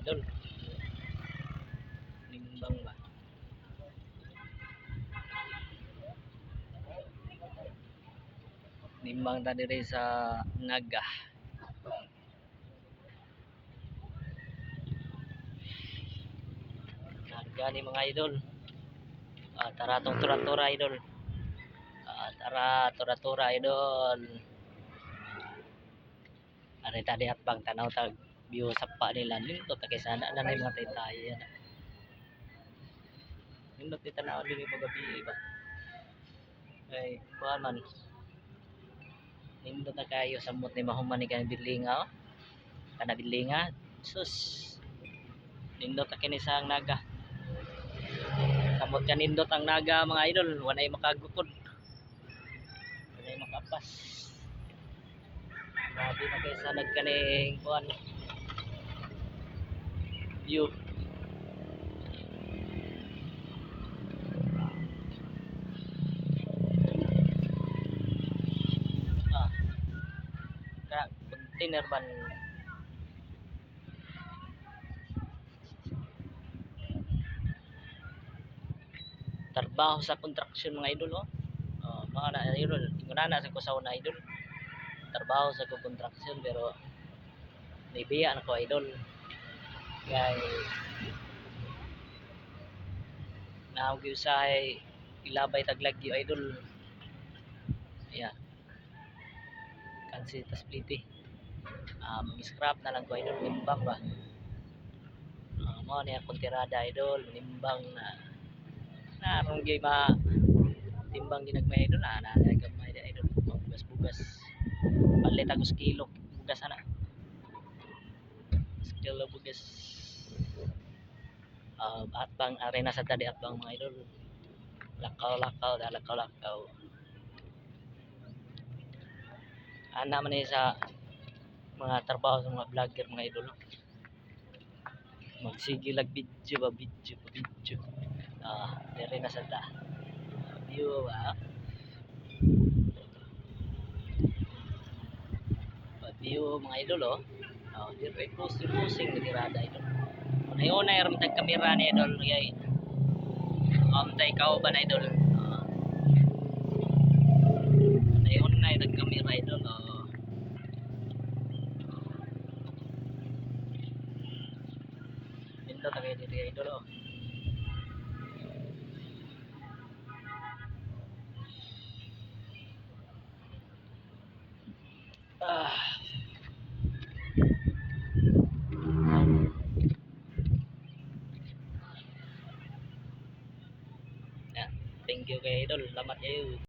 idol. Nimbang ba? Nimbang ta diri sa Naga. Naga ni mga idol. Tara tong tura-tura idol. Tara tura-tura idol. Ari tadi atbang tanaw tag view sa pa nila. Nindot ta kay sana na mga taytayan. Nindot ti tanaw dili pagabi ba. Ay kuan man. Nindot na kayo samot ni mahuman ni kanang bilinga oh. Kana bilinga. Sus. Nindot ta kini sa Naga. Samot ka nindot ang Naga mga idol, walay makagukod. Walay makapas. Grabe na kaysa nagkaning kuan view. Kaya container ban trabaho sa construction mga idol oh. Mga na idol, inguna sa kusaw na idol. Trabaho sa construction pero nabiya na ko idol. Kay naawgi usahay ilabay taglagyo idol. Yeah. Kansi tas pliti. Mag-scrap na lang ko idol, nimbang ba. Mo ni akong tirada idol, nimbang na. Naron gyud ma timbang ginagmay idol na gamay idol bugas-bugas. Palit agos kilo bugas ana. Kilo bugas. Atbang arena sa tadi atbang mga idol. Lakaw. Ana man ni sa mga trabaho sa mga vlogger mga idol. Magsige lag video. Diri na sa ta. View ba? View mga idol oh. Diri pusing tirada idol. Unay ram tag kamera ni idol kay tay kao ba na idol. Unay tag kamera idol oh. Dito tagay diri idol oh. Thank you kay idol, salamat kayo.